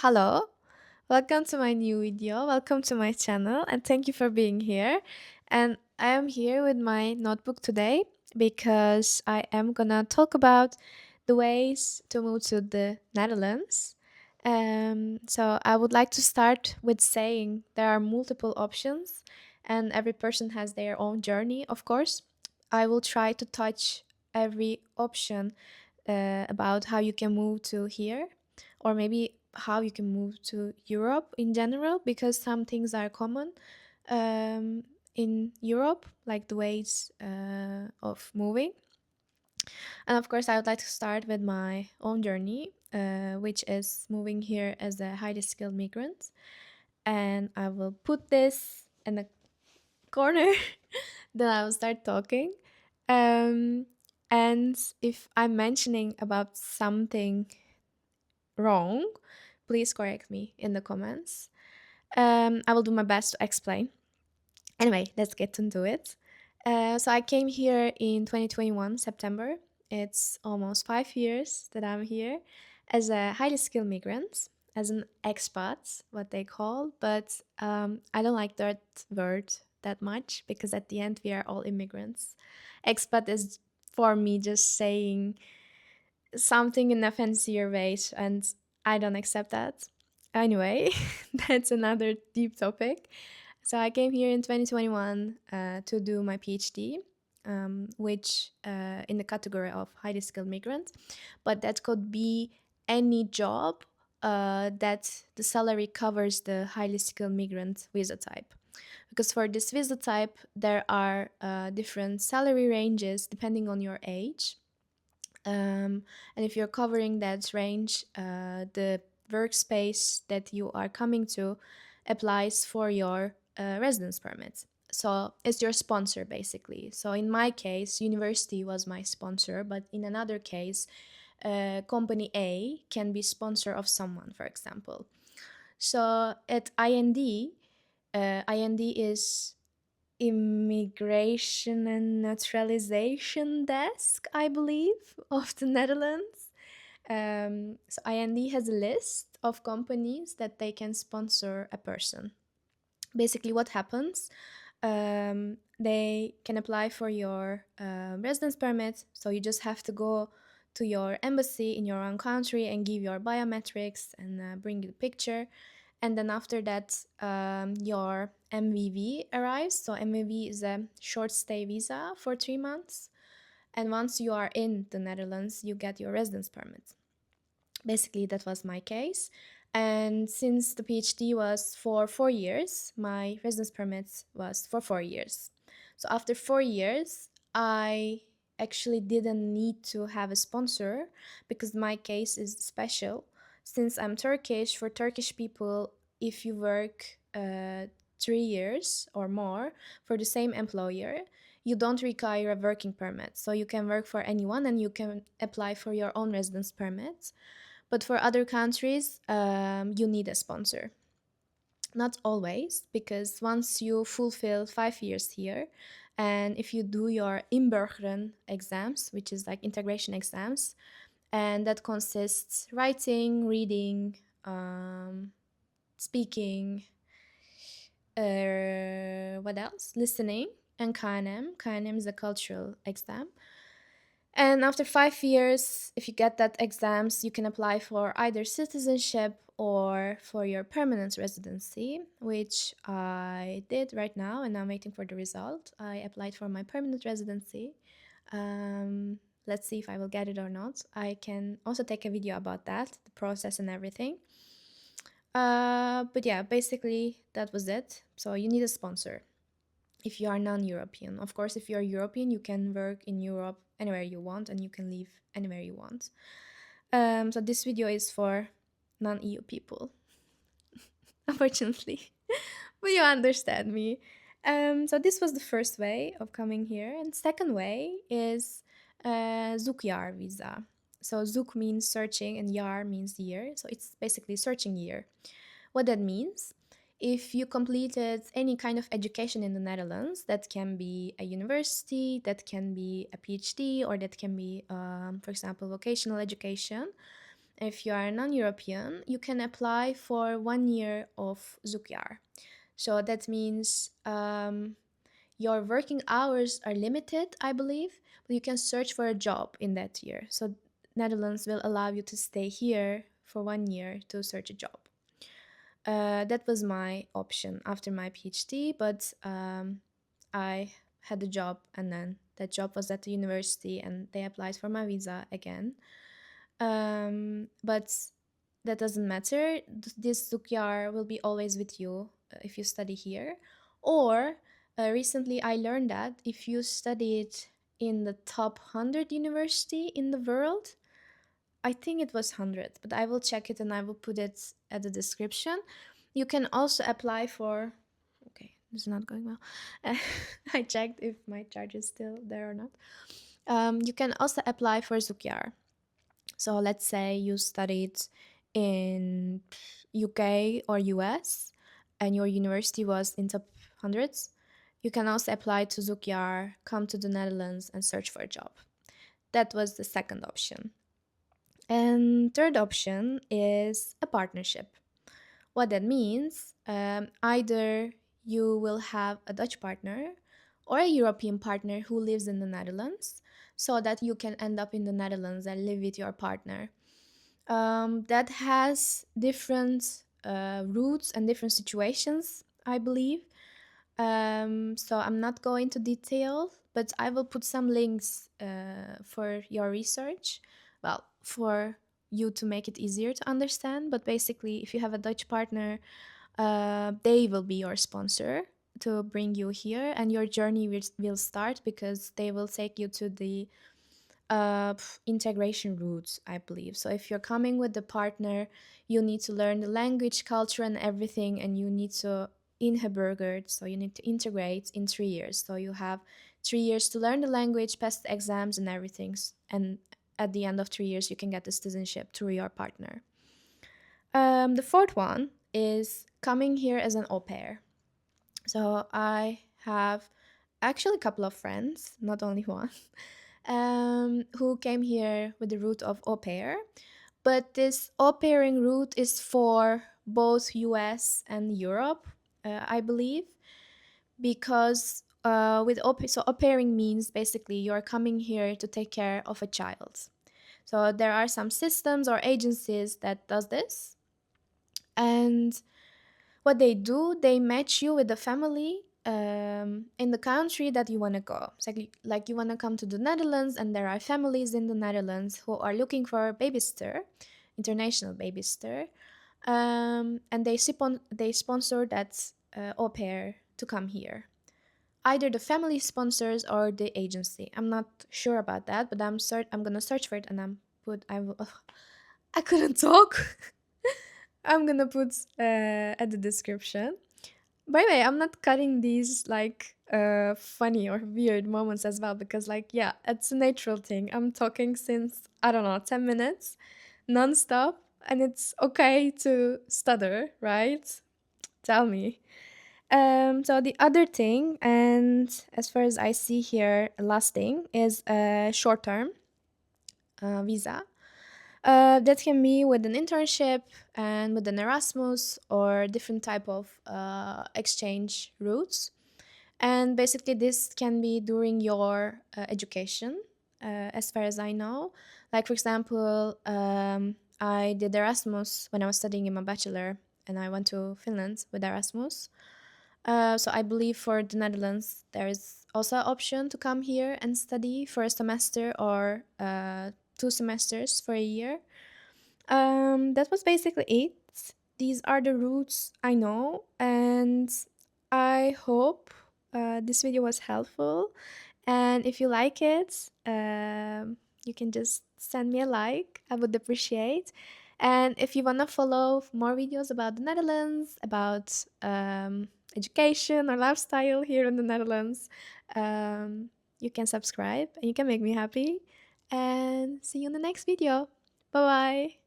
Hello, welcome to my new video. Welcome to my channel, and thank you for being here. And I am here with my notebook today because I am gonna talk about the ways to move to the Netherlands. So I would like to start with saying there are multiple options, and every person has their own journey, of course. I will try to touch every option about how you can move to here, or maybe how you can move to Europe in general, because some things are common um, in Europe, like the ways of moving. And of course, I would like to start with my own journey, which is moving here as a highly skilled migrant. And I will put this in the corner, then I will start talking. Um, and if I'm mentioning about something wrong, please correct me in the comments. I will do my best to explain. Anyway, let's get into it. So I came here in 2021, September. It's almost 5 years that I'm here as a highly skilled migrant, as an expat, what they call. But I don't like that word that much because at the end we are all immigrants. Expat is for me just saying something in a fancier way, and I don't accept that. Anyway, that's another deep topic. So I came here in 2021 to do my PhD, which in the category of highly skilled migrant, but that could be any job that the salary covers the highly skilled migrant visa type. Because for this visa type, there are different salary ranges depending on your age. And if you're covering that range, the workspace that you are coming to applies for your residence permit. So it's your sponsor basically. So in my case, university was my sponsor, but in another case, company A can be sponsor of someone, for example. So at IND, IND is Immigration and Naturalization Desk, I believe, of the Netherlands. So IND has a list of companies that they can sponsor a person. Basically, what happens? They can apply for your residence permit. So you just have to go to your embassy in your own country and give your biometrics and bring the picture. And then after that, your MVV arrives. So MVV is a short stay visa for 3 months. And once you are in the Netherlands, you get your residence permit. Basically, that was my case. And since the PhD was for 4 years, my residence permit was for 4 years. So after 4 years, I actually didn't need to have a sponsor because my case is special. Since I'm Turkish, for Turkish people, if you work 3 years or more for the same employer, you don't require a working permit. So you can work for anyone and you can apply for your own residence permit. But for other countries, you need a sponsor. Not always, because once you fulfill 5 years here, and if you do your inburgeren exams, which is like integration exams, and that consists writing, reading, speaking, what else? Listening, and KNM. KNM is a cultural exam. And after 5 years, if you get that exams, you can apply for either citizenship or for your permanent residency, which I did right now, and I'm waiting for the result. I applied for my permanent residency. Let's see if I will get it or not. I can also take a video about that, the process and everything. But yeah, basically that was it. So you need a sponsor if you are non-European. Of course, if you're European, you can work in Europe anywhere you want and you can live anywhere you want. So this video is for non-EU people, unfortunately. But you understand me. So this was the first way of coming here. And second way is zoekjaar visa. So zoek means searching and jaar means year. So it's basically searching year. What that means, if you completed any kind of education in the Netherlands, that can be a university, that can be a PhD, or that can be, for example, vocational education, if you are a non-European, you can apply for 1 year of ZUKYAR. So that means your working hours are limited, I believe, but you can search for a job in that year. So Netherlands will allow you to stay here for 1 year to search a job. That was my option after my PhD, but I had a job, and then that job was at the university, and they applied for my visa again. But that doesn't matter. This Zukyar will be always with you if you study here. Or recently I learned that if you studied in the top 100 university in the world, I think it was 100, but I will check it and I will put it at the description. You can also apply for. Okay, this is not going well. I checked if my charge is still there or not. You can also apply for Zukyar. So let's say you studied in UK or US and your university was in top hundreds. You can also apply to Zukyar, come to the Netherlands and search for a job. That was the second option. And third option is a partnership. What that means, either you will have a Dutch partner or a European partner who lives in the Netherlands, so that you can end up in the Netherlands and live with your partner. That has different routes and different situations, I believe. So I'm not going to detail, but I will put some links for your research. Well, for you to make it easier to understand. But basically, if you have a Dutch partner, they will be your sponsor to bring you here, and your journey will start because they will take you to the integration routes, I believe. So if you're coming with the partner, you need to learn the language, culture, and everything, and you need to ingeburgerd, so you need to integrate in 3 years. So you have 3 years to learn the language, pass the exams, and everything. And at the end of 3 years, you can get the citizenship through your partner. The fourth one is coming here as an au pair. So I have actually a couple of friends, not only one, who came here with the route of au pair. But this au pairing route is for both US and Europe, I believe, because with au pairing means basically you're coming here to take care of a child. So there are some systems or agencies that does this, and what they do, they match you with the family in the country that you want to go. It's like you want to come to the Netherlands, and there are families in the Netherlands who are looking for a babysitter, international babysitter, and they sponsor that au pair to come here. Either the family sponsors or the agency. I'm not sure about that, but I'm gonna search for it, and I couldn't talk. I'm gonna put at the description. By the way, I'm not cutting these like funny or weird moments as well, because like yeah, it's a natural thing. I'm talking since I don't know 10 minutes, nonstop, and it's okay to stutter, right? Tell me. So the other thing, and as far as I see here, last thing is a short-term visa. That can be with an internship and with an Erasmus or different type of exchange routes. And basically, this can be during your education, as far as I know. Like, for example, I did Erasmus when I was studying in my bachelor, and I went to Finland with Erasmus. So I believe for the Netherlands, there is also an option to come here and study for a semester or 2 semesters for a year. That was basically it. These are the routes I know, and I hope this video was helpful. And if you like it, you can just send me a like. I would appreciate. And if you want to follow more videos about the Netherlands, about education or lifestyle here in the Netherlands, you can subscribe and you can make me happy. And see you in the next video. Bye bye.